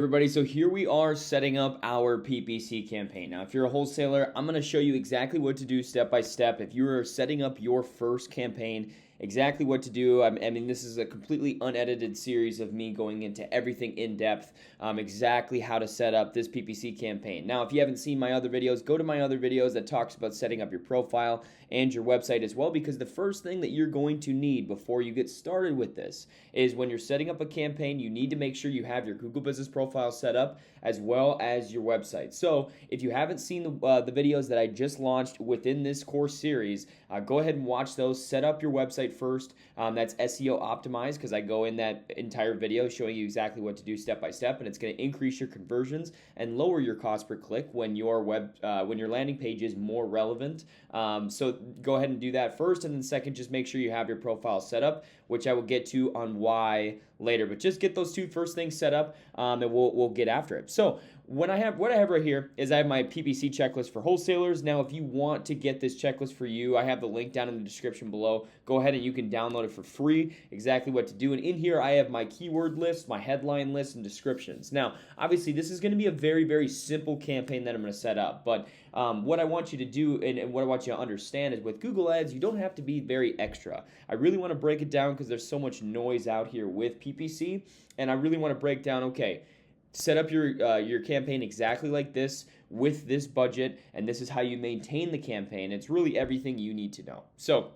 Everybody, so here we are setting up our PPC campaign. Now, if you're a wholesaler, I'm going to show you exactly what to do step by step. If you are setting up your first campaign, exactly what to do. I mean, this is a completely unedited series of me going into everything in depth, exactly how to set up this PPC campaign. Now, if you haven't seen my other videos, go to my other videos that talks about setting up your profile and your website as well, because the first thing that you're going to need before you get started with this is when you're setting up a campaign, you need to make sure you have your Google Business Profile set up as well as your website. So if you haven't seen the videos that I just launched within this course series, go ahead and watch those. Set up your website first. That's SEO optimized, because I go in that entire video showing you exactly what to do step by step, and it's going to increase your conversions and lower your cost per click when your when your landing page is more relevant. So go ahead and do that first, and then second, just make sure you have your profile set up, which I will get to on why later. But just get those two first things set up, and we'll get after it. So what I have right here is I have my PPC checklist for wholesalers. Now, if you want to get this checklist for you, I have the link down in the description below. Go ahead and you can download it for free, exactly what to do. And in here, I have my keyword list, my headline list, and descriptions. Now, obviously, this is going to be a very, very simple campaign that I'm going to set up. But what I want you to do and what I want you to understand is with Google Ads, you don't have to be very extra. I really want to break it down because there's so much noise out here with PPC. And I really want to break down, okay, set up your campaign exactly like this with this budget, and this is how you maintain the campaign. It's really everything you need to know. So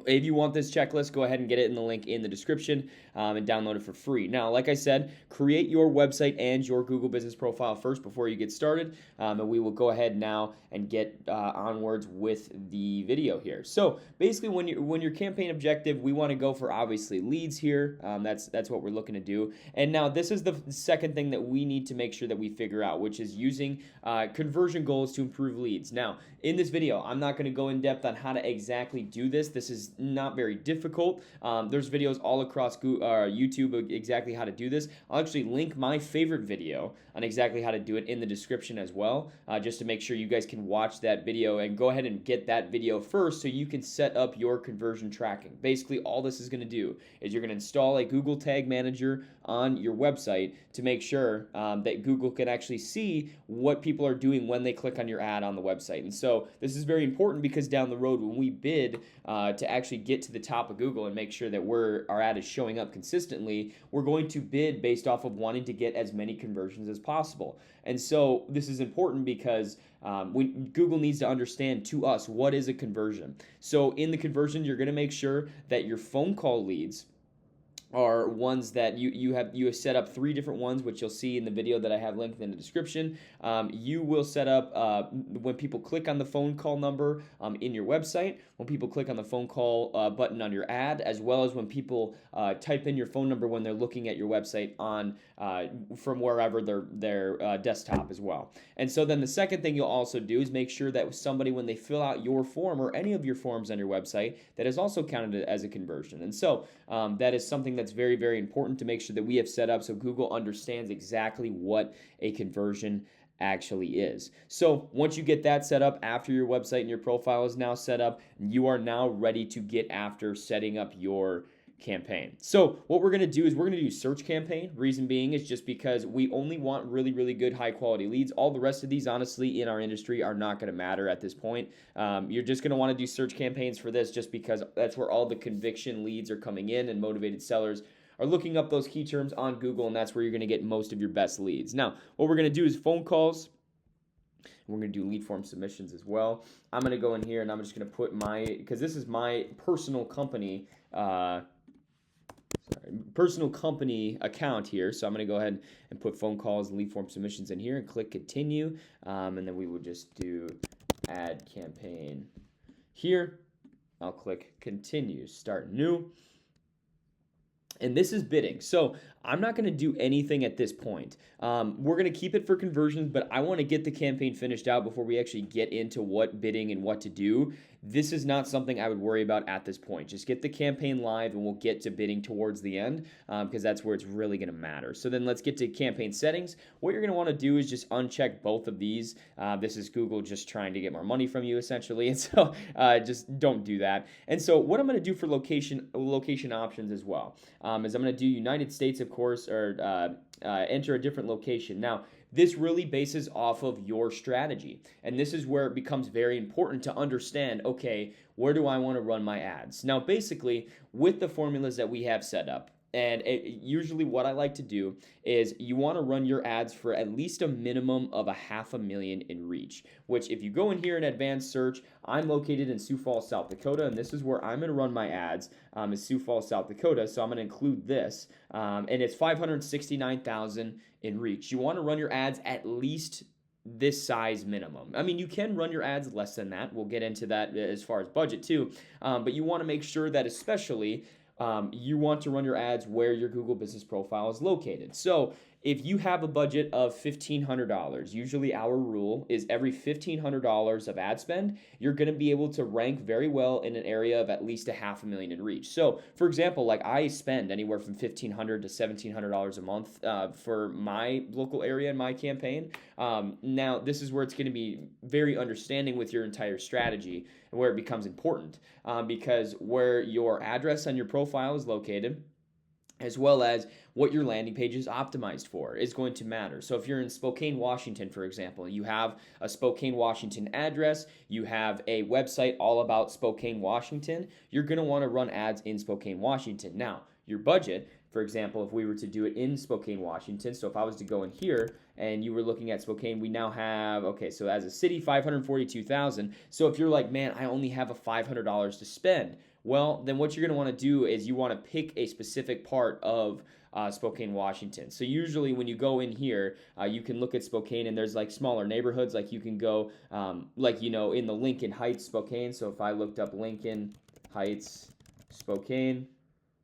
if you want this checklist, go ahead and get it in the link in the description and download it for free. Now, like I said, create your website and your Google Business Profile first before you get started, and we will go ahead now and get onwards with the video here. So basically, when your campaign objective, we want to go for obviously leads here. That's what we're looking to do. And now this is the second thing that we need to make sure that we figure out, which is using conversion goals to improve leads. Now, in this video, I'm not going to go in depth on how to exactly do this. This is not very difficult. There's videos all across YouTube of exactly how to do this. I'll actually link my favorite video on exactly how to do it in the description as well, just to make sure you guys can watch that video and go ahead and get that video first so you can set up your conversion tracking. Basically, all this is going to do is you're going to install a Google Tag Manager on your website to make sure that Google can actually see what people are doing when they click on your ad on the website. And so this is very important because down the road when we bid to actually get to the top of Google and make sure that our ad is showing up consistently, we're going to bid based off of wanting to get as many conversions as possible. And so this is important because Google needs to understand to us what is a conversion. So in the conversion, you're going to make sure that your phone call leads are ones that you have set up 3 different ones, which you'll see in the video that I have linked in the description. You will set up when people click on the phone call number in your website, when people click on the phone call button on your ad, as well as when people type in your phone number when they're looking at your website on from wherever their desktop as well. And so then the second thing you'll also do is make sure that somebody, when they fill out your form or any of your forms on your website, that is also counted as a conversion. And so that is something that's very, very important to make sure that we have set up so Google understands exactly what a conversion actually is. So once you get that set up, after your website and your profile is now set up, you are now ready to get after setting up your campaign. So what we're going to do is we're going to do search campaign. Reason being is just because we only want really, really good high quality leads. All the rest of these, honestly, in our industry are not going to matter at this point. You're just going to want to do search campaigns for this just because that's where all the conviction leads are coming in, and motivated sellers are looking up those key terms on Google, and that's where you're going to get most of your best leads. Now, what we're going to do is phone calls. We're going to do lead form submissions as well. I'm going to go in here and I'm just going to put because this is my personal company account here. So I'm going to go ahead and put phone calls and lead form submissions in here and click continue. And then we will just do add campaign here. I'll click continue, start new. And this is bidding. So I'm not going to do anything at this point. We're going to keep it for conversions, but I want to get the campaign finished out before we actually get into what bidding and what to do. This is not something I would worry about at this point. Just get the campaign live and we'll get to bidding towards the end because that's where it's really going to matter. So then let's get to campaign settings. What you're going to want to do is just uncheck both of these. This is Google just trying to get more money from you essentially. And so just don't do that. And so what I'm going to do for location options as well is I'm going to do United States, of course, or enter a different location. Now, this really bases off of your strategy. And this is where it becomes very important to understand, okay, where do I want to run my ads? Now, basically, with the formulas that we have set up, and usually what I like to do is you want to run your ads for at least a minimum of $500,000 in reach, which if you go in here in advanced search, I'm located in Sioux Falls, South Dakota, and this is where I'm going to run my ads, is Sioux Falls, South Dakota, so I'm going to include this, and it's 569,000 in reach. You want to run your ads at least this size minimum. I mean, you can run your ads less than that. We'll get into that as far as budget too, but you want to make sure that especially you want to run your ads where your Google business profile is located. So if you have a budget of $1,500, usually our rule is every $1,500 of ad spend, you're going to be able to rank very well in an area of at least $500,000 in reach. So for example, like I spend anywhere from $1,500 to $1,700 a month for my local area and my campaign. Now, this is where it's going to be very understanding with your entire strategy and where it becomes important because where your address on your profile is located, as well as what your landing page is optimized for, is going to matter. So if you're in Spokane, Washington, for example, you have a Spokane, Washington address, you have a website all about Spokane, Washington, you're going to want to run ads in Spokane, Washington. Now, your budget, for example, if we were to do it in Spokane, Washington, so if I was to go in here and you were looking at Spokane, we now have, okay, so as a city, 542,000. So if you're like, man, I only have $500 to spend, well, then what you're going to want to do is you want to pick a specific part of Spokane, Washington. So usually when you go in here, you can look at Spokane and there's like smaller neighborhoods. Like you can go like, you know, in the Lincoln Heights, Spokane. So if I looked up Lincoln Heights, Spokane,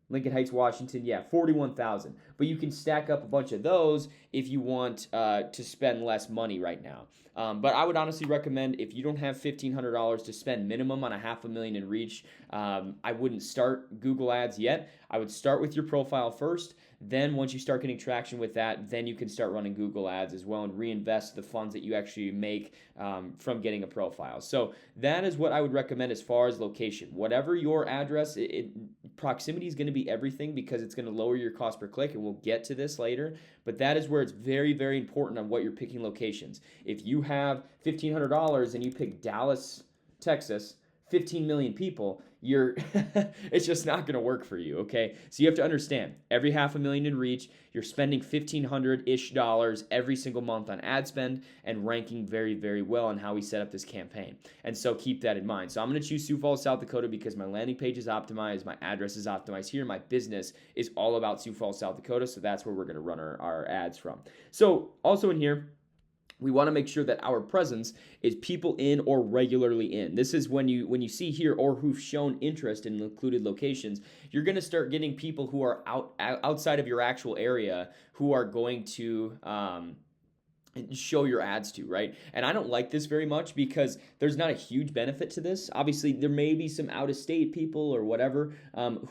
Lincoln Heights, Washington, yeah, 41,000. But you can stack up a bunch of those if you want to spend less money right now. But I would honestly recommend if you don't have $1,500 to spend minimum on $500,000 in reach, I wouldn't start Google Ads yet. I would start with your profile first. Then once you start getting traction with that, then you can start running Google Ads as well and reinvest the funds that you actually make from getting a profile. So that is what I would recommend as far as location. Whatever your address, proximity is going to be everything because it's going to lower your cost per click, and we'll get to this later. But that is where it's very, very important on what you're picking locations. If you have $1,500 and you pick Dallas, Texas, 15 million people, it's just not going to work for you, okay? So you have to understand, every $500,000 in reach, you're spending $1,500-ish every single month on ad spend and ranking very, very well on how we set up this campaign. And so keep that in mind. So I'm going to choose Sioux Falls, South Dakota because my landing page is optimized, my address is optimized here, my business is all about Sioux Falls, South Dakota, so that's where we're going to run our ads from. So also in here, we want to make sure that our presence is people in or regularly in. This is when you see here or who've shown interest in included locations, you're going to start getting people who are outside of your actual area who are going to show your ads to, right? And I don't like this very much because there's not a huge benefit to this. Obviously, there may be some out-of-state people or whatever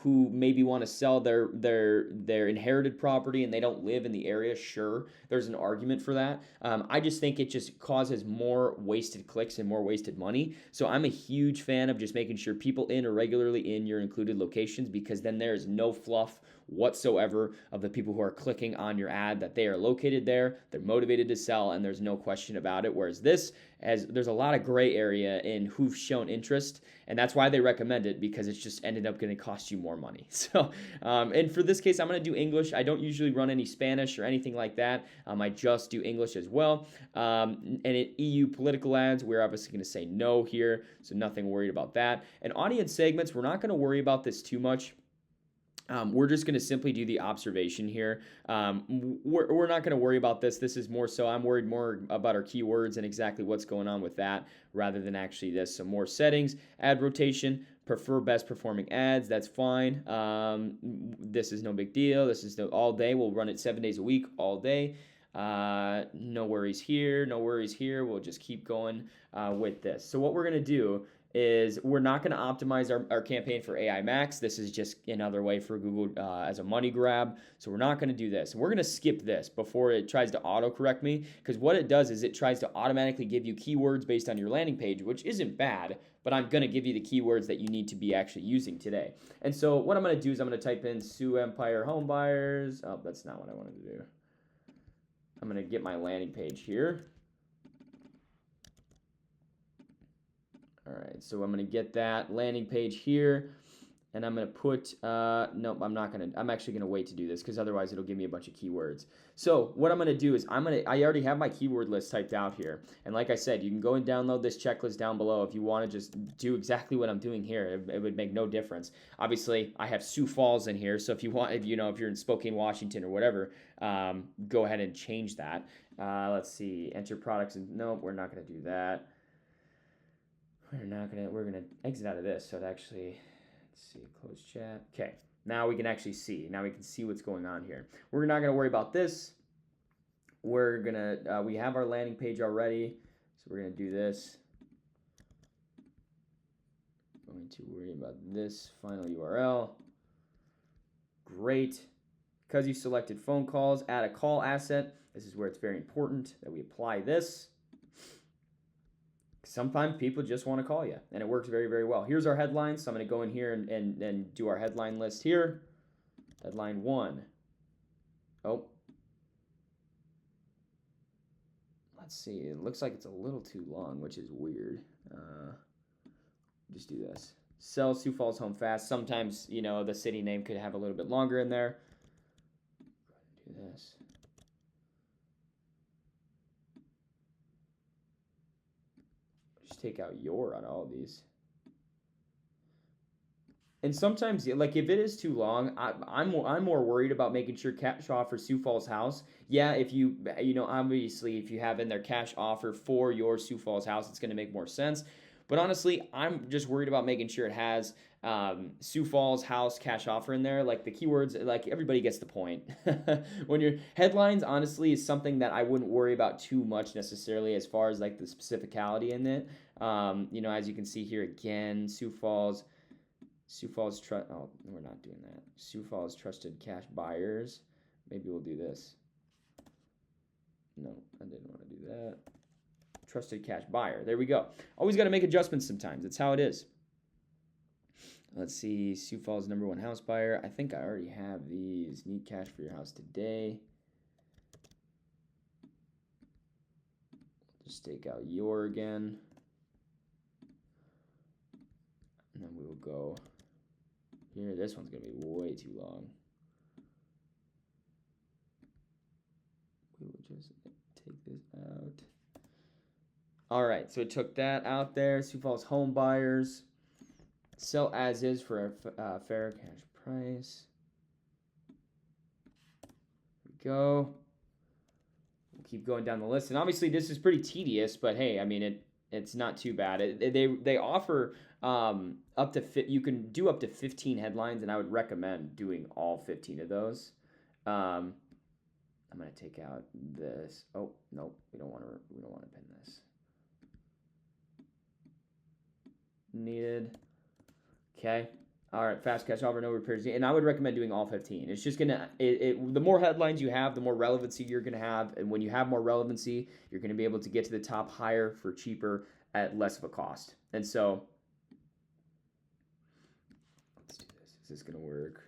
who maybe want to sell their inherited property and they don't live in the area. Sure, there's an argument for that. I just think it just causes more wasted clicks and more wasted money. So I'm a huge fan of just making sure people in or regularly in your included locations because then there's no fluff whatsoever of the people who are clicking on your ad that they are located there, they're motivated to sell, and there's no question about it. Whereas this, there's a lot of gray area in who've shown interest, and that's why they recommend it because it's just ended up going to cost you more money. So, and for this case, I'm going to do English. I don't usually run any Spanish or anything like that. I just do English as well. And in EU political ads, we're obviously going to say no here, so nothing worried about that. And audience segments, we're not going to worry about this too much. We're just going to simply do the observation here. We're not going to worry about this. This is more so I'm worried more about our keywords and exactly what's going on with that rather than actually this. So more settings, ad rotation, prefer best performing ads. That's fine. This is no big deal. This is all day. We'll run it 7 days a week, all day. No worries here. No worries here. We'll just keep going with this. So what we're going to do is we're not going to optimize our campaign for AI Max. This is just another way for Google as a money grab. So we're not going to do this. And we're going to skip this before it tries to auto-correct me because what it does is it tries to automatically give you keywords based on your landing page, which isn't bad, but I'm going to give you the keywords that you need to be actually using today. And so what I'm going to do is I'm going to type in Sioux Empire home buyers. Oh, that's not what I wanted to do. I'm going to get my landing page here. All right, so I'm going to get that landing page here. And I'm going to put, nope, I'm actually going to wait to do this because otherwise it'll give me a bunch of keywords. So what I'm going to do is I already have my keyword list typed out here. And like I said, you can go and download this checklist down below if you want to just do exactly what I'm doing here. It would make no difference. Obviously, I have Sioux Falls in here. So if you're in Spokane, Washington or whatever, go ahead and change that. Let's see, enter products. And nope, we're not going to do that. We're going to exit out of this. So it actually... Let's see, close chat. Okay, now we can actually see. Now we can see what's going on here. We're not going to worry about this. We're going to, we have our landing page already. So we're going to do this. Going to worry about this final URL. Great. Because you selected phone calls, add a call asset. This is where it's very important that we apply this. Sometimes people just want to call you, and it works very, very well. Here's our headlines. So I'm going to go in here and do our headline list here. Headline 1. Oh. Let's see. It looks like it's a little too long, which is weird. Just do this. Sell Sioux Falls home fast. Sometimes, the city name could have a little bit longer in there. Do this. Take out your on all of these. And sometimes, like if it is too long, I'm more worried about making sure cash offer Sioux Falls house. Yeah, if obviously if you have in there cash offer for your Sioux Falls house, it's going to make more sense. But honestly, I'm just worried about making sure it has Sioux Falls house cash offer in there. Like the keywords, like everybody gets the point. When your headlines, honestly, is something that I wouldn't worry about too much necessarily as far as like the specificality in it. As you can see here again, Sioux Falls oh, we're not doing that. Sioux Falls trusted cash buyers. Maybe we'll do this. No, I didn't want to do that. Trusted cash buyer. There we go. Always got to make adjustments sometimes. It's how it is. Let's see. Sioux Falls #1 house buyer. I think I already have these. Need cash for your house today. Just take out your again. And then we will go here. This one's going to be way too long. We will just take this out. All right, so it took that out there. Sioux Falls home buyers. Sell as is for a fair cash price. There we go. We'll keep going down the list. And obviously this is pretty tedious, but hey, I mean, it's not too bad. They offer up to you can do up to 15 headlines, and I would recommend doing all 15 of those. I'm going to take out this. Oh, no, we don't want to pin this. Needed. Okay. All right. Fast cash offer, no repairs. And I would recommend doing all 15. It's just gonna. The more headlines you have, the more relevancy you're gonna have, and when you have more relevancy, you're gonna be able to get to the top higher for cheaper at less of a cost. And so, let's do this. Is this gonna work?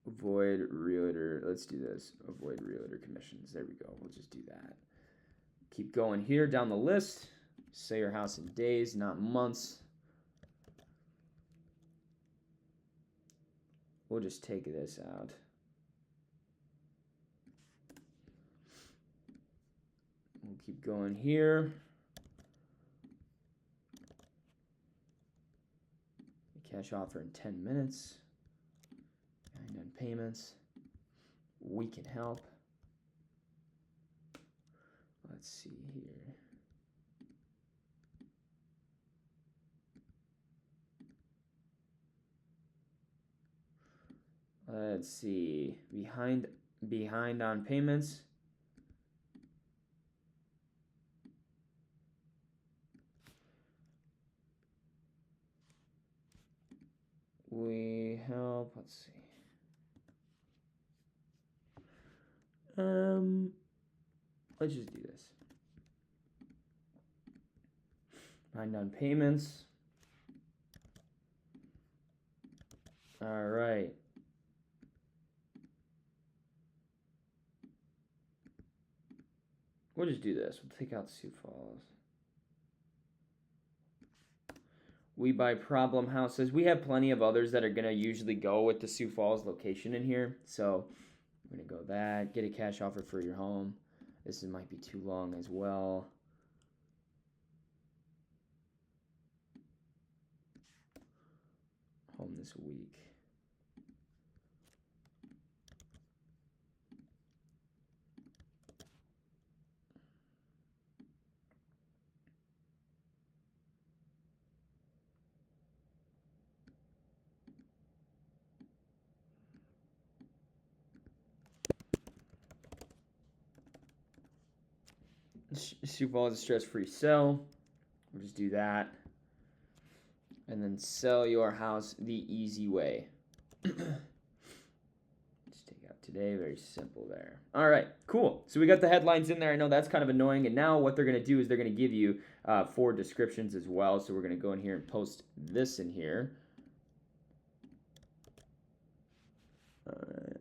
Avoid realtor. Let's do this. Avoid realtor commissions. There we go. We'll just do that. Keep going here down the list. Sell your house in days, not months. We'll just take this out. We'll keep going here. Cash offer in 10 minutes. 99 payments. We can help. Let's see here. Let's see. Behind on payments. We help. Let's see. Let's just do this. Behind on payments. All right. we'll just do this. We'll take out Sioux Falls. We buy problem houses. We have plenty of others that are going to usually go with the Sioux Falls location in here. So we're going to go that. Get a cash offer for your home. This might be too long as well. Home this week. Sioux Falls is a stress-free sell. We'll just do that. And then sell your house the easy way. Just take out today. Very simple there. All right, cool. So we got the headlines in there. I know that's kind of annoying. And now what they're going to do is they're going to give you 4 descriptions as well. So we're going to go in here and post this in here. All right.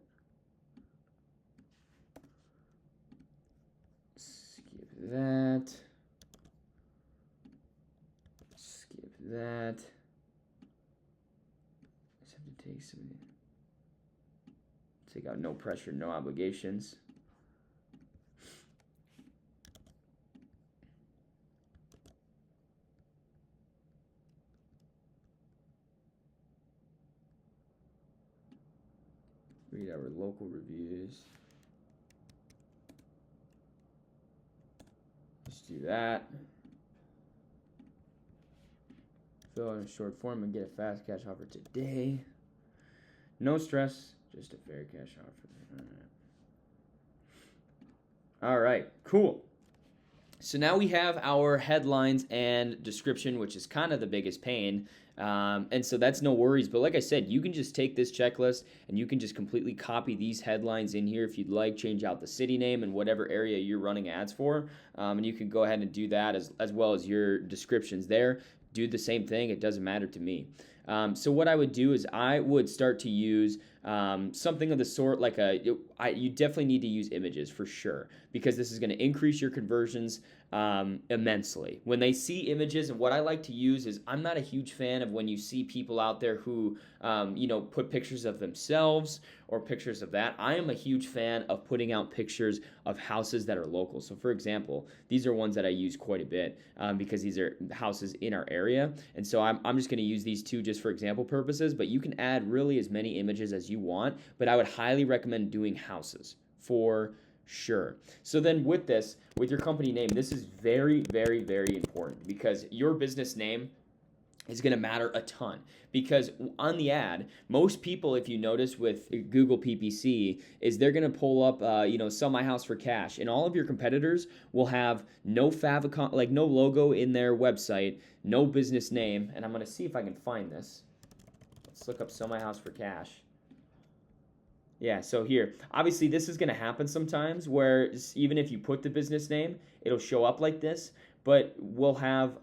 Skip that. Skip that. Just have to take some. Take out no pressure, no obligations. Read our local reviews. Let's do that. Fill out a short form and get a fast cash offer today. No stress, just a fair cash offer. All right, cool. So now we have our headlines and description, which is kind of the biggest pain. And so that's no worries. But like I said, you can just take this checklist and you can just completely copy these headlines in here if you'd like, change out the city name and whatever area you're running ads for. And you can go ahead and do that as well as your descriptions there. Do the same thing. It doesn't matter to me. So what I would do is I would start to use something of the sort like you definitely need to use images for sure, because this is going to increase your conversions immensely. When they see images, and what I like to use is, I'm not a huge fan of when you see people out there who put pictures of themselves or pictures of that. I am a huge fan of putting out pictures of houses that are local. So for example, these are ones that I use quite a bit because these are houses in our area. And so I'm just going to use these 2 just for example purposes, but you can add really as many images as you want, but I would highly recommend doing houses for sure. So then with this, with your company name, this is very, very, very important, because your business name is going to matter a ton. Because on the ad, most people, if you notice with Google PPC, is they're going to pull up, sell my house for cash, and all of your competitors will have no favicon, like no logo in their website, no business name. And I'm going to see if I can find this. Let's look up sell my house for cash. Yeah, so here, obviously this is going to happen sometimes where even if you put the business name, it'll show up like this, but we'll have,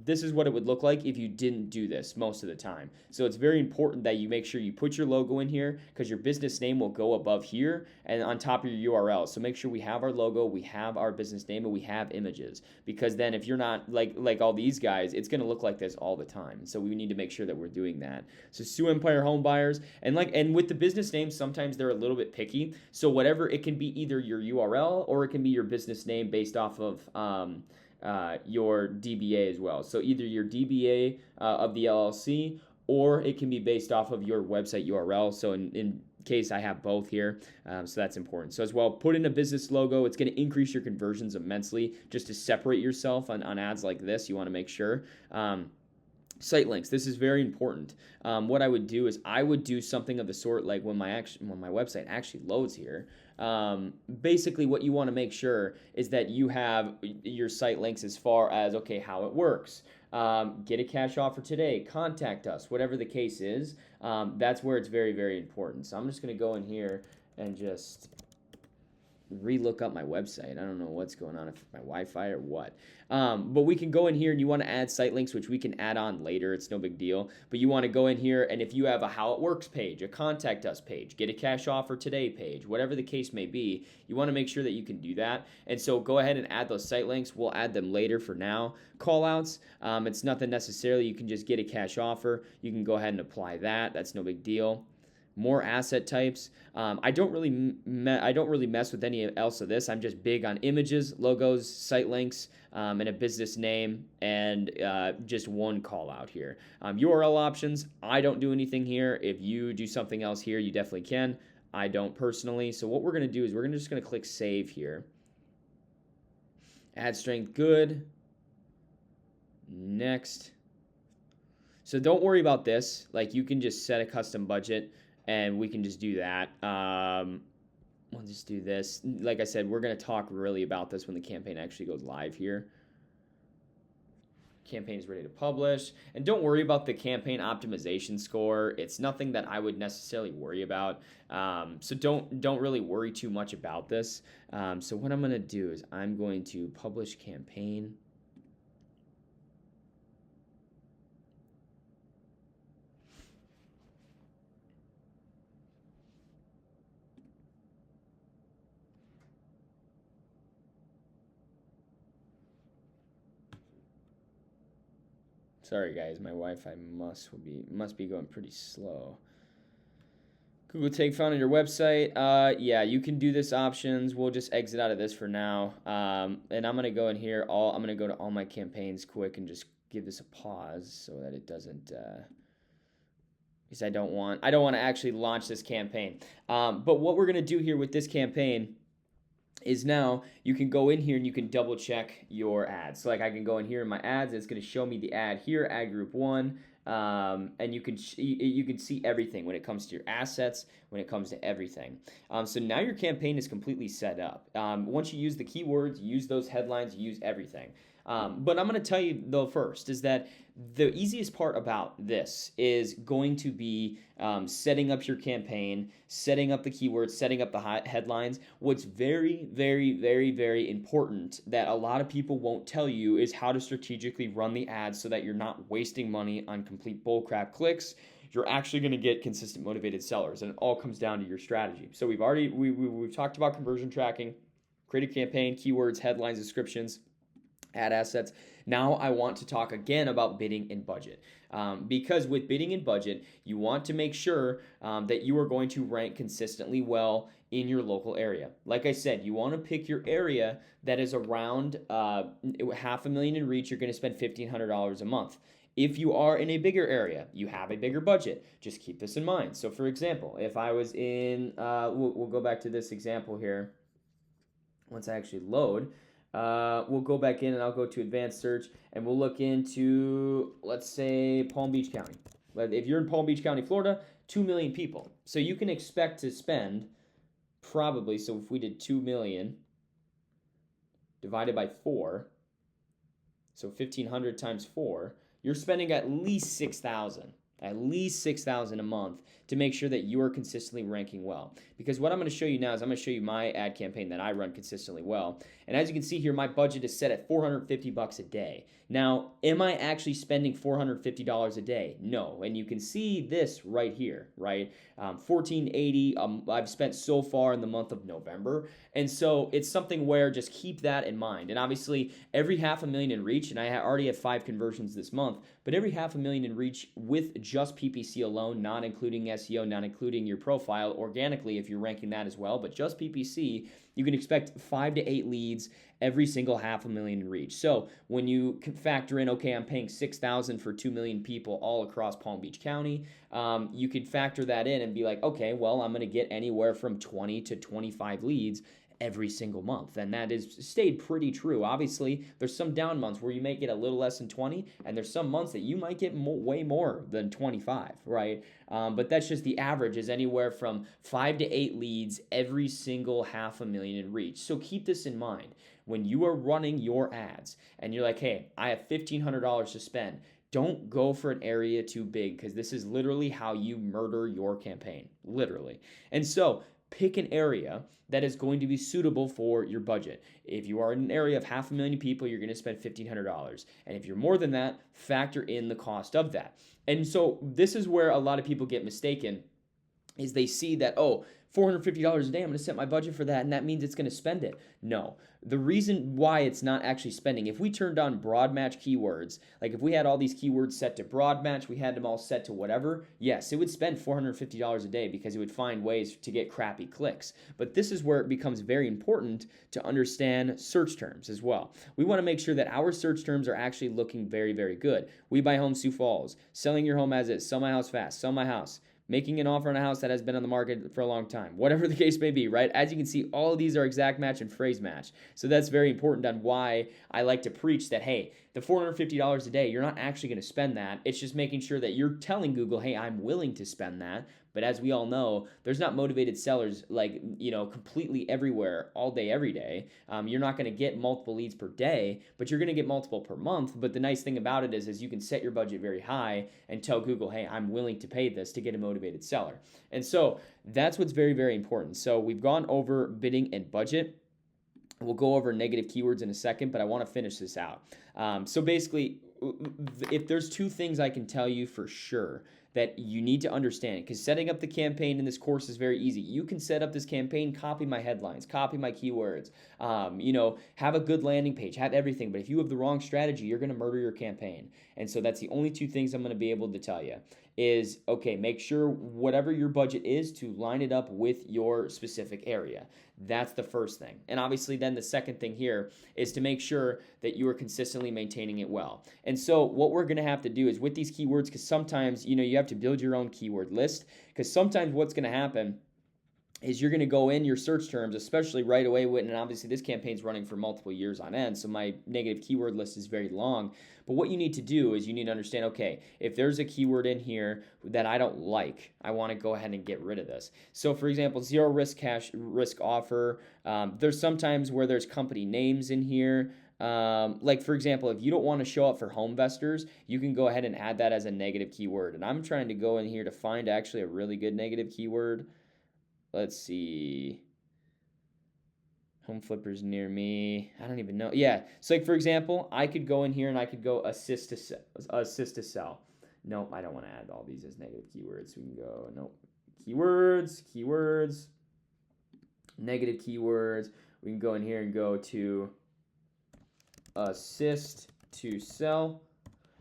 this is what it would look like if you didn't do this most of the time. So it's very important that you make sure you put your logo in here, because your business name will go above here and on top of your URL. So make sure we have our logo, we have our business name, and we have images, because then if you're not like all these guys, it's going to look like this all the time. So we need to make sure that we're doing that. So Sioux Empire Home Buyers, and with the business names, sometimes they're a little bit picky. So whatever, it can be either your URL or it can be your business name based off of your DBA as well. So either your DBA of the LLC, or it can be based off of your website URL. So in case I have both here, so that's important. So as well, put in a business logo. It's going to increase your conversions immensely just to separate yourself on ads like this. You want to make sure. Site links. This is very important. What I would do is I would do something of the sort like when my website actually loads here. Basically, what you want to make sure is that you have your site links as far as, okay, how it works. Get a cash offer today. Contact us. Whatever the case is, that's where it's very, very important. So I'm just going to go in here and just re-look up my website. I don't know what's going on, if my Wi-Fi or what. But we can go in here and you want to add site links, which we can add on later. It's no big deal. But you want to go in here, and if you have a how it works page, a contact us page, get a cash offer today page, whatever the case may be, you want to make sure that you can do that. And so go ahead and add those site links. We'll add them later. For now, call outs, it's nothing necessarily. You can just get a cash offer. You can go ahead and apply that. That's no big deal. More asset types. I don't really mess with any else of this. I'm just big on images, logos, site links, and a business name, and just one call out here. URL options. I don't do anything here. If you do something else here, you definitely can. I don't personally. So what we're gonna do is we're just gonna click save here. Ad strength good. Next. So don't worry about this. Like, you can just set a custom budget, and we can just do that. We'll just do this. Like I said, we're going to talk really about this when the campaign actually goes live here. Campaign is ready to publish. And don't worry about the campaign optimization score. It's nothing that I would necessarily worry about. So don't really worry too much about this. So what I'm going to do is I'm going to publish campaign. Sorry guys, my Wi-Fi must be going pretty slow. Google tag found on your website. Yeah, you can do this options. We'll just exit out of this for now. And I'm gonna go in here. I'm gonna go to all my campaigns quick and just give this a pause so that it doesn't. Because I don't want to actually launch this campaign. But what we're gonna do here with this campaign is now you can go in here and you can double check your ads. So like I can go in here in my ads, it's going to show me the ad here, ad group 1, and you can see everything when it comes to your assets, when it comes to everything. So now your campaign is completely set up. Once you use the keywords, use those headlines, use everything. But I'm going to tell you though first is that the easiest part about this is going to be setting up your campaign, setting up the keywords, setting up the headlines. What's very, very, very, very important that a lot of people won't tell you is how to strategically run the ads so that you're not wasting money on complete bullcrap clicks. You're actually going to get consistent motivated sellers, and it all comes down to your strategy. So we've talked about conversion tracking, create a campaign, keywords, headlines, descriptions, ad assets. Now I want to talk again about bidding and budget. Because with bidding and budget, you want to make sure that you are going to rank consistently well in your local area. Like I said, you want to pick your area that is around $500,000 in reach. You're going to spend $1,500 a month. If you are in a bigger area, you have a bigger budget. Just keep this in mind. So for example, if I was in, we'll go back to this example here. Once I actually load, we'll go back in and I'll go to advanced search and we'll look into, let's say, Palm Beach County. If you're in Palm Beach County, Florida, 2 million people. So you can expect to spend probably, so if we did 2 million divided by 4, so 1,500 times 4, you're spending at least $6,000 a month to make sure that you are consistently ranking well. Because what I'm going to show you now is I'm going to show you my ad campaign that I run consistently well. And as you can see here, my budget is set at $450 a day. Now, am I actually spending $450 a day? No. And you can see this right here, right? $1,480 I've spent so far in the month of November. And so it's something where just keep that in mind. And obviously, every $500,000 in reach, and I already have 5 conversions this month, but every $500,000 in reach with just PPC alone, not including SEO, not including your profile, organically if you're ranking that as well, but just PPC, you can expect 5 to 8 leads every single $500,000 in reach. So when you factor in, okay, I'm paying $6,000 for 2 million people all across Palm Beach County, you could factor that in and be like, okay, well, I'm going to get anywhere from 20 to 25 leads every single month, and that has stayed pretty true. Obviously, there's some down months where you may get a little less than 20, and there's some months that you might get way more than 25, right? But that's just the average is anywhere from 5 to 8 leads every single $500,000 in reach. So keep this in mind. When you are running your ads and you're like, hey, I have $1,500 to spend, don't go for an area too big because this is literally how you murder your campaign, literally. And so pick an area that is going to be suitable for your budget. If you are in an area of 500,000 people, you're going to spend $1,500. And if you're more than that, factor in the cost of that. And so this is where a lot of people get mistaken, is they see that, oh, $450 a day, I'm going to set my budget for that, and that means it's going to spend it. No. The reason why it's not actually spending, if we turned on broad match keywords, like if we had all these keywords set to broad match, we had them all set to whatever, yes, it would spend $450 a day because it would find ways to get crappy clicks. But this is where it becomes very important to understand search terms as well. We want to make sure that our search terms are actually looking very, very good. We buy homes, Sioux Falls, selling your home as is, sell my house fast, sell my house, making an offer on a house that has been on the market for a long time, whatever the case may be, right? As you can see, all of these are exact match and phrase match. So that's very important on why I like to preach that, hey, the $450 a day, you're not actually going to spend that. It's just making sure that you're telling Google, hey, I'm willing to spend that. But as we all know, there's not motivated sellers like, completely everywhere, all day, every day. You're not going to get multiple leads per day, but you're going to get multiple per month. But the nice thing about it is you can set your budget very high and tell Google, hey, I'm willing to pay this to get a motivated seller. And so that's what's very, very important. So we've gone over bidding and budget. We'll go over negative keywords in a second, but I want to finish this out. So basically, if there's two things I can tell you for sure that you need to understand, because setting up the campaign in this course is very easy. You can set up this campaign, copy my headlines, copy my keywords, have a good landing page, have everything. But if you have the wrong strategy, you're going to murder your campaign. And so that's the only two things I'm going to be able to tell you is, okay, make sure whatever your budget is to line it up with your specific area. That's the first thing. And obviously then the second thing here is to make sure that you are consistently maintaining it well. And so what we're going to have to do is with these keywords, because sometimes, you have to build your own keyword list, because sometimes what's going to happen is you're going to go in your search terms, especially right away, and obviously this campaign's running for multiple years on end, so my negative keyword list is very long. But what you need to do is you need to understand, okay, if there's a keyword in here that I don't like, I want to go ahead and get rid of this. So for example, zero risk cash risk offer. There's sometimes where there's company names in here. Like for example, if you don't want to show up for home investors, you can go ahead and add that as a negative keyword. And I'm trying to go in here to find actually a really good negative keyword. Let's see. Home flippers near me. I don't even know. Yeah. So like for example, I could go in here and I could go assist to sell. Nope, I don't want to add all these as negative keywords. We can go, nope. Keywords, negative keywords. We can go in here and go to assist to sell.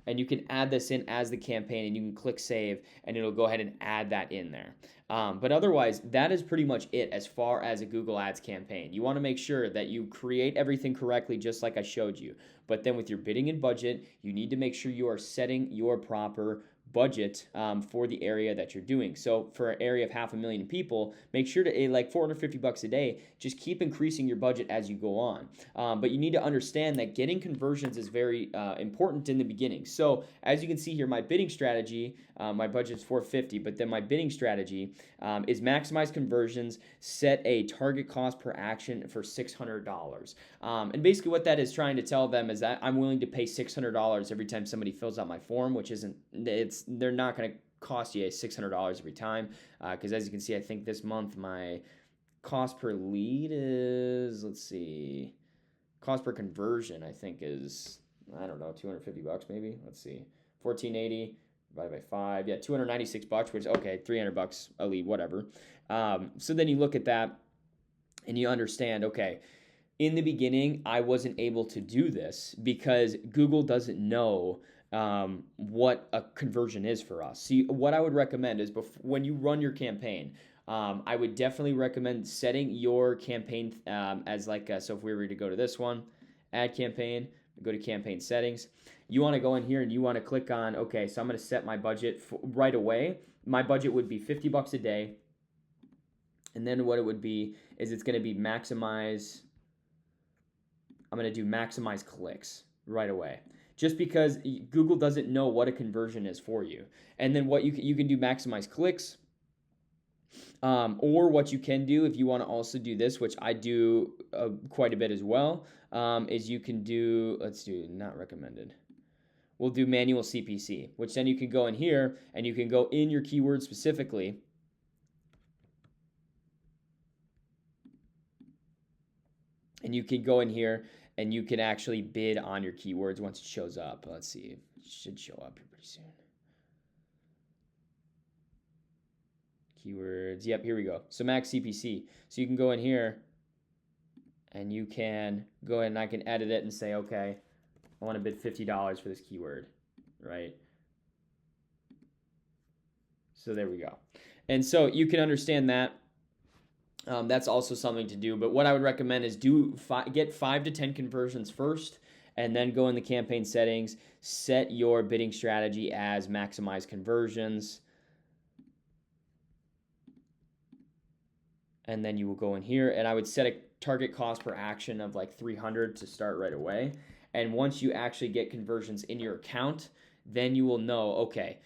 And you can add this in as the campaign, and you can click save, and it'll go ahead and add that in there. But otherwise, that is pretty much it as far as a Google Ads campaign. You want to make sure that you create everything correctly, just like I showed you. But then with your bidding and budget, you need to make sure you are setting your proper budget for the area that you're doing. So for an area of 500,000 people, make sure to, like $450 a day, just keep increasing your budget as you go on. But you need to understand that getting conversions is very important in the beginning. So as you can see here, my bidding strategy, my budget is $450, but then my bidding strategy is maximize conversions, set a target cost per action for $600. And basically what that is trying to tell them is that I'm willing to pay $600 every time somebody fills out my form, which isn't, they're not going to cost you $600 every time, because as you can see, I think this month my cost per lead is, let's see, cost per conversion I think is, I don't know, $250 maybe. Let's see, 1480 divided by 5, yeah, $296, which is okay, $300 a lead, whatever. So then you look at that and you understand, okay, in the beginning I wasn't able to do this because Google doesn't know what a conversion is for us. See, what I would recommend is when you run your campaign, I would definitely recommend setting your campaign as like, so if we were to go to this one, add campaign, go to campaign settings, you want to go in here and you want to click on, okay, so I'm going to set my budget right away. My budget would be $50 a day. And then what it would be is it's going to be maximize, I'm going to do maximize clicks right away. Just because Google doesn't know what a conversion is for you. And then what you can do maximize clicks, or what you can do if you want to also do this, which I do quite a bit as well, is you can do, let's do not recommended. We'll do manual CPC, which then you can go in here and you can go in your keyword specifically And you can go in here and you can actually bid on your keywords once it shows up. Let's see, it should show up here pretty soon. Keywords, yep, here we go. So max CPC. So you can go in here and you can go ahead and I can edit it and say, okay, I want to bid $50 for this keyword, right? So there we go. And so you can understand that. That's also something to do. But what I would recommend is get 5 to 10 conversions first, and then go in the campaign settings, set your bidding strategy as maximize conversions. And then you will go in here, and I would set a target cost per action of like 300 to start right away. And once you actually get conversions in your account, then you will know, okay,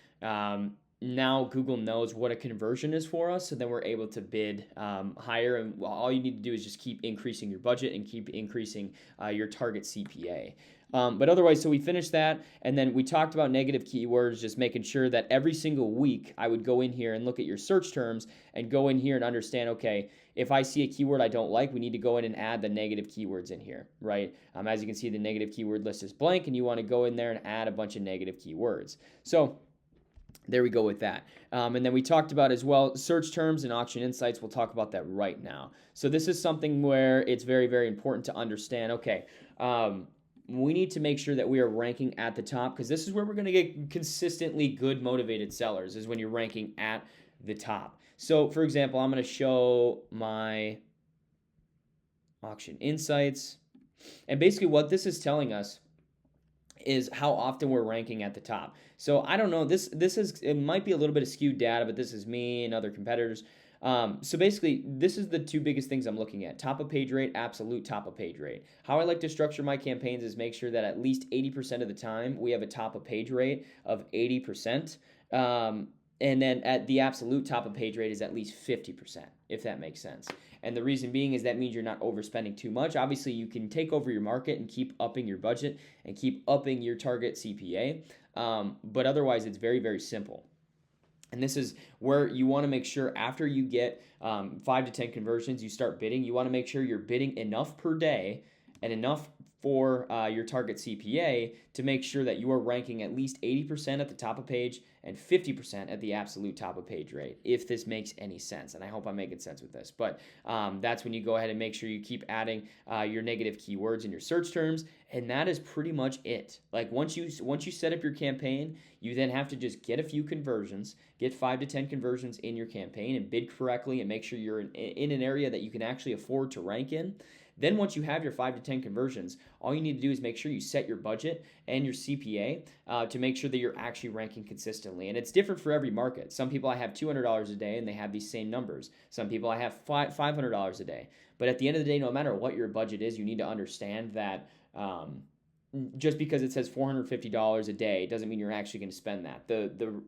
now Google knows what a conversion is for us, so then we're able to bid higher. And all you need to do is just keep increasing your budget and keep increasing your target CPA. But otherwise, so we finished that, and then we talked about negative keywords, just making sure that every single week I would go in here and look at your search terms and go in here and understand, okay, if I see a keyword I don't like, we need to go in and add the negative keywords in here, right? As you can see, the negative keyword list is blank, and you want to go in there and add a bunch of negative keywords. So there we go with that. And then we talked about as well search terms and auction insights. We'll talk about that right now. So this is something where it's very, very important to understand, okay, we need to make sure that we are ranking at the top, because this is where we're going to get consistently good motivated sellers, is when you're ranking at the top. So for example, I'm going to show my auction insights. And basically what this is telling us is how often we're ranking at the top. So I don't know, it might be a little bit of skewed data, but this is me and other competitors. So basically, this is the two biggest things I'm looking at: top of page rate, absolute top of page rate. How I like to structure my campaigns is make sure that at least 80% of the time we have a top of page rate of 80%. And then at the absolute top of page rate is at least 50%, if that makes sense. And the reason being is that means you're not overspending too much. Obviously, you can take over your market and keep upping your budget and keep upping your target CPA. But otherwise, it's very, very simple. And this is where you want to make sure after you get 5 to 10 conversions, you start bidding. You want to make sure you're bidding enough per day and enough for your target CPA to make sure that you are ranking at least 80% at the top of page and 50% at the absolute top of page rate, if this makes any sense. And I hope I'm making sense with this. But that's when you go ahead and make sure you keep adding your negative keywords in your search terms. And that is pretty much it. Like once you set up your campaign, you then have to just get a few conversions, get 5 to 10 conversions in your campaign and bid correctly and make sure you're in an area that you can actually afford to rank in. Then once you have your 5 to 10 conversions, all you need to do is make sure you set your budget and your CPA to make sure that you're actually ranking consistently. And it's different for every market. Some people I have $200 a day and they have these same numbers. Some people I have $500 a day. But at the end of the day, no matter what your budget is, you need to understand that just because it says $450 a day doesn't mean you're actually going to spend that.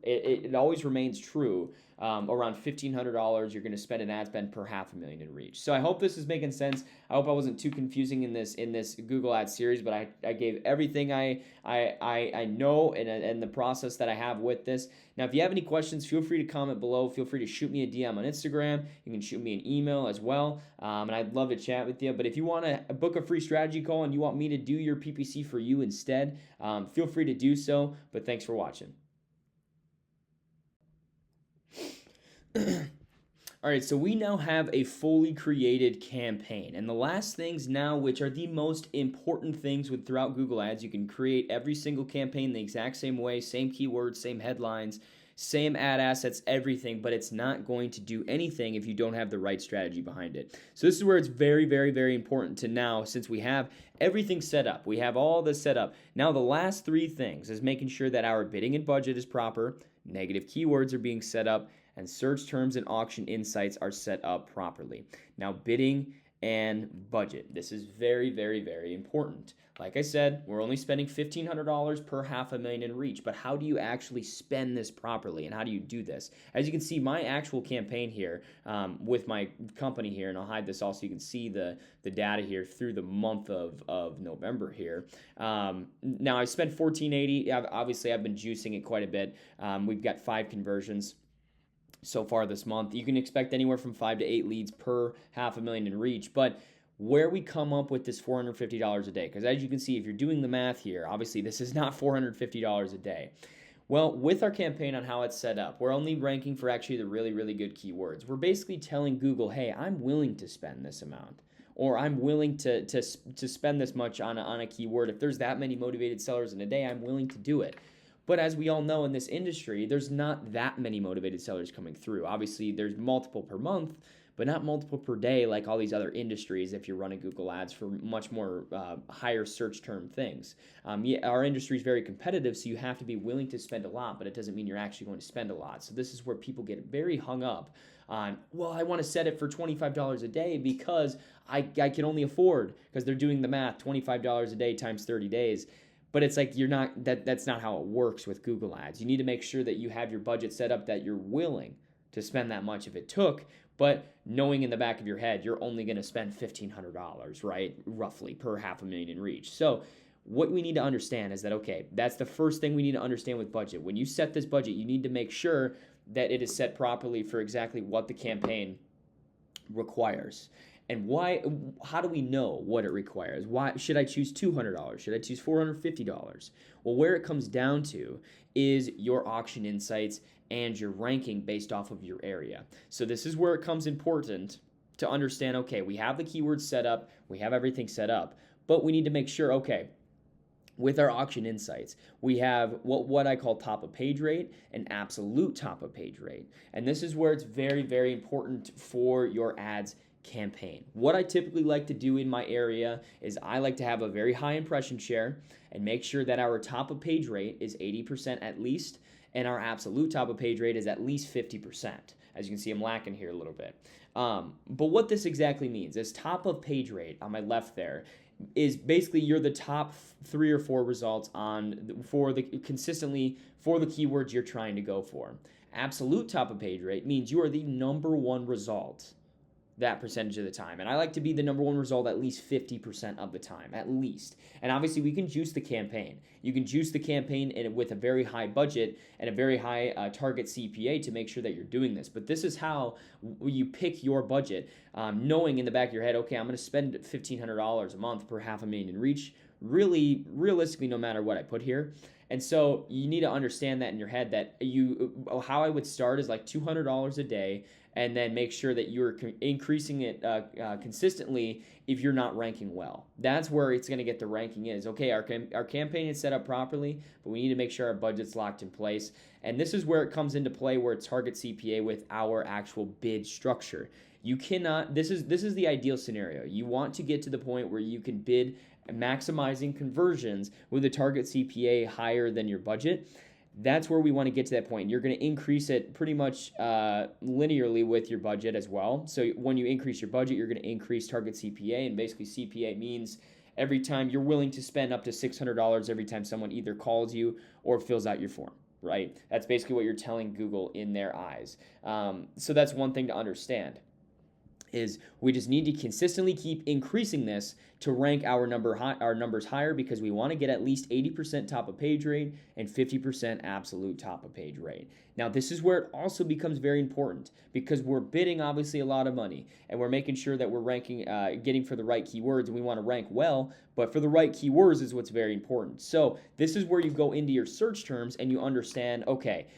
It always remains true. Around $1,500 you're going to spend an ad spend per $500,000 in reach. So I hope this is making sense. I hope I wasn't too confusing in this Google Ads series, but I gave everything I know and the process that I have with this. Now, if you have any questions, feel free to comment below. Feel free to shoot me a DM on Instagram. You can shoot me an email as well, and I'd love to chat with you. But if you want to book a free strategy call and you want me to do your PPC for you instead, feel free to do so. But thanks for watching. All right, so we now have a fully created campaign. And the last things now, which are the most important things throughout Google Ads, you can create every single campaign the exact same way, same keywords, same headlines, same ad assets, everything, but it's not going to do anything if you don't have the right strategy behind it. So this is where it's very, very, very important to now, since we have everything set up, we have all this set up. Now the last 3 things is making sure that our bidding and budget is proper, negative keywords are being set up, and search terms and auction insights are set up properly. Now, bidding and budget. This is very, very, very important. Like I said, we're only spending $1,500 per $500,000 in reach, but how do you actually spend this properly, and how do you do this? As you can see, my actual campaign here with my company here, and I'll hide this also so you can see the data here through the month of November here. Now, I spent $1,480. Obviously, I've been juicing it quite a bit. We've got 5 conversions so far this month. You can expect anywhere from 5 to 8 leads per $500,000 in reach. But where we come up with this $450 a day. Because as you can see, if you're doing the math here, obviously this is not $450 a day. Well, with our campaign on how it's set up, we're only ranking for actually the really, really good keywords. We're basically telling Google, hey, I'm willing to spend this amount, or I'm willing to spend this much on a keyword. If there's that many motivated sellers in a day, I'm willing to do it. But as we all know in this industry, there's not that many motivated sellers coming through. Obviously, there's multiple per month, but not multiple per day like all these other industries if you're running Google Ads for much more higher search term things. Yeah, our industry is very competitive, so you have to be willing to spend a lot, but it doesn't mean you're actually going to spend a lot. So this is where people get very hung up on, well, I want to set it for $25 a day because I can only afford, because they're doing the math, $25 a day times 30 days. But it's like that's not how it works with Google Ads. You need to make sure that you have your budget set up that you're willing to spend that much if it took, but knowing in the back of your head you're only going to spend $1,500, right, roughly per $500,000 in reach. So what we need to understand is that, okay, that's the first thing we need to understand with budget. When you set this budget, you need to make sure that it is set properly for exactly what the campaign requires. And why? How do we know what it requires? Why should I choose $200? Should I choose $450? Well, where it comes down to is your auction insights and your ranking based off of your area. So this is where it comes important to understand, okay, we have the keywords set up, we have everything set up, but we need to make sure, okay, with our auction insights, we have what I call top of page rate and absolute top of page rate. And this is where it's very, very important for your ads campaign. What I typically like to do in my area is I like to have a very high impression share and make sure that our top of page rate is 80% at least, and our absolute top of page rate is at least 50%. As you can see, I'm lacking here a little bit. But what this exactly means is top of page rate on my left there is basically you're the top 3 or 4 results consistently for the keywords you're trying to go for. Absolute top of page rate means you are the number 1 result that percentage of the time. And I like to be the number 1 result at least 50% of the time, at least. And obviously we can juice the campaign. You can juice the campaign with a very high budget and a very high target CPA to make sure that you're doing this. But this is how you pick your budget, knowing in the back of your head, okay, I'm going to spend $1,500 a month per $500,000 in reach, really realistically, no matter what I put here. And so you need to understand that in your head that how I would start is like $200 a day, and then make sure that you're increasing it consistently if you're not ranking well. That's where it's going to get the ranking is. Okay, our campaign is set up properly, but we need to make sure our budget's locked in place. And this is where it comes into play, where it's target CPA with our actual bid structure. You cannot, this is the ideal scenario. You want to get to the point where you can bid maximizing conversions with a target CPA higher than your budget. That's where we want to get to that point. You're going to increase it pretty much linearly with your budget as well. So when you increase your budget, you're going to increase target CPA, and basically CPA means every time you're willing to spend up to $600 every time someone either calls you or fills out your form, right? That's basically what you're telling Google in their eyes. So that's one thing to understand, is we just need to consistently keep increasing this to rank our numbers higher, because we want to get at least 80% top of page rate and 50% absolute top of page rate. Now, this is where it also becomes very important, because we're bidding obviously a lot of money, and we're making sure that we're ranking, getting for the right keywords, and we want to rank well, but for the right keywords is what's very important. So this is where you go into your search terms and you understand, okay,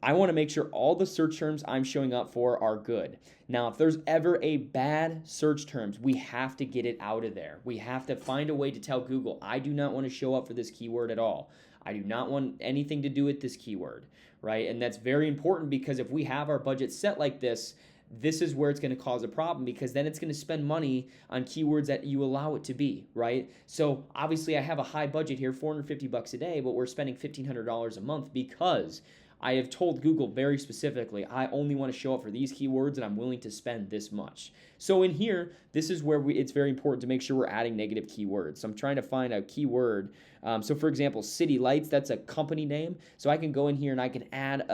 I want to make sure all the search terms I'm showing up for are good. Now, if there's ever a bad search terms, we have to get it out of there. We have to find a way to tell Google, I do not want to show up for this keyword at all. I do not want anything to do with this keyword, right? And that's very important, because if we have our budget set like this, this is where it's going to cause a problem, because then it's going to spend money on keywords that you allow it to be, right? So obviously I have a high budget here, $450 a day, but we're spending $1,500 a month because I have told Google very specifically, I only want to show up for these keywords and I'm willing to spend this much. So in here, this is where it's very important to make sure we're adding negative keywords. So I'm trying to find a keyword. So for example, City Lights, that's a company name. So I can go in here and I can add,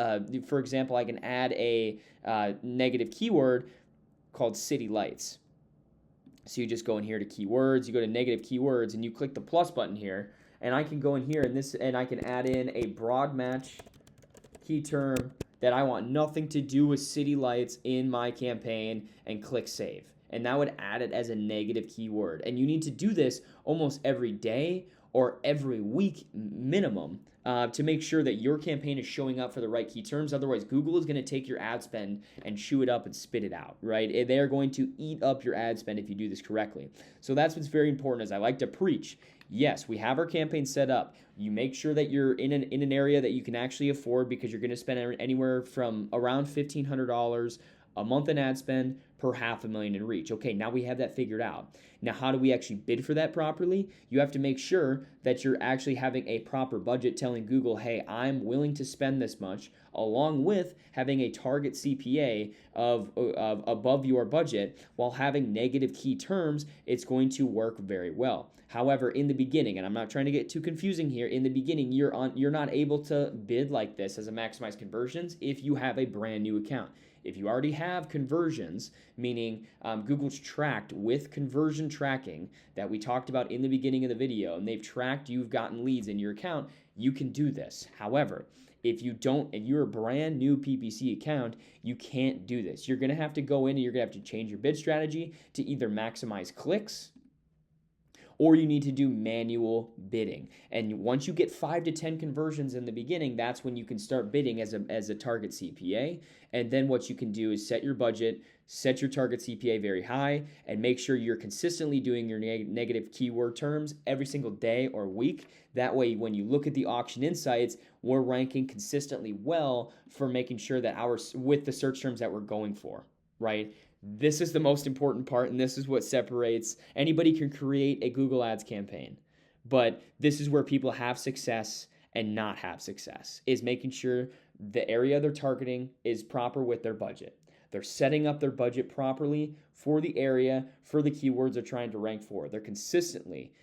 for example, I can add a negative keyword called City Lights. So you just go in here to keywords, you go to negative keywords, and you click the plus button here, and I can go in here and I can add in a broad match key term that I want nothing to do with city lights in my campaign, and click save. and that would add it as a negative keyword. And you need to do this almost every day or every week minimum to make sure that your campaign is showing up for the right key terms. Otherwise, Google is going to take your ad spend and chew it up and spit it out, right? They are going to eat up your ad spend if you do this correctly. So that's what's very important, as I like to preach. Yes, we have our campaign set up. You make sure that you're in an area that you can actually afford, because you're going to spend anywhere from around $1,500 a month in ad spend per $500,000 in reach. Okay, now we have that figured out. Now, how do we actually bid for that properly? You have to make sure that you're actually having a proper budget, telling Google, hey, I'm willing to spend this much, along with having a target CPA of above your budget while having negative key terms. It's going to work very well. However, in the beginning, and I'm not trying to get too confusing here, in the beginning, you're not able to bid like this as a maximize conversions if you have a brand new account. If you already have conversions, meaning Google's tracked with conversion tracking that we talked about in the beginning of the video, and they've tracked you've gotten leads in your account, you can do this. However, if you're a brand new PPC account, you can't do this. You're going to have to go in and you're going to have to change your bid strategy to either maximize clicks, or you need to do manual bidding. And once you get 5 to 10 conversions in the beginning, that's when you can start bidding as a target CPA. And then what you can do is set your budget, set your target CPA very high, and make sure you're consistently doing your negative keyword terms every single day or week. That way, when you look at the auction insights, we're ranking consistently well for making sure that with the search terms that we're going for, right? This is the most important part, and this is what separates. Anybody can create a Google Ads campaign, but this is where people have success and not have success, is making sure the area they're targeting is proper with their budget. They're setting up their budget properly for the area, for the keywords they're trying to rank for. They're consistently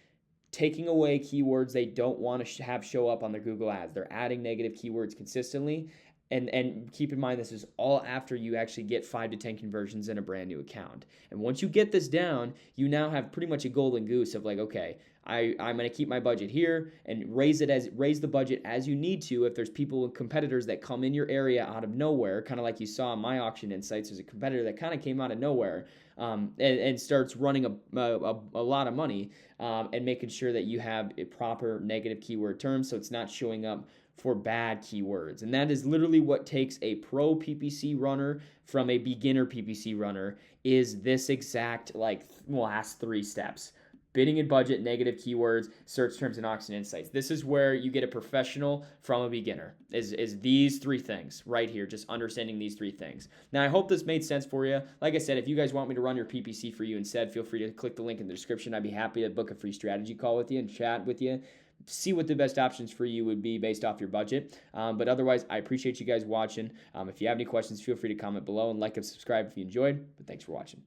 taking away keywords they don't want to have show up on their Google Ads. They're adding negative keywords consistently. And keep in mind, this is all after you actually get 5 to 10 conversions in a brand new account. And once you get this down, you now have pretty much a golden goose of like, okay, I'm going to keep my budget here and raise the budget as you need to. If there's people and competitors that come in your area out of nowhere, kind of like you saw in my auction insights, there's a competitor that kind of came out of nowhere and starts running a lot of money and making sure that you have a proper negative keyword terms, so it's not showing up for bad keywords. And that is literally what takes a pro PPC runner from a beginner PPC runner, is this exact last 3 steps. Bidding and budget, negative keywords, search terms, and auction insights. This is where you get a professional from a beginner, is these 3 things right here, just understanding these 3 things. Now, I hope this made sense for you. Like I said, if you guys want me to run your PPC for you instead, feel free to click the link in the description. I'd be happy to book a free strategy call with you and chat with you, see what the best options for you would be based off your budget. But otherwise, I appreciate you guys watching. If you have any questions, feel free to comment below and like and subscribe if you enjoyed. But thanks for watching.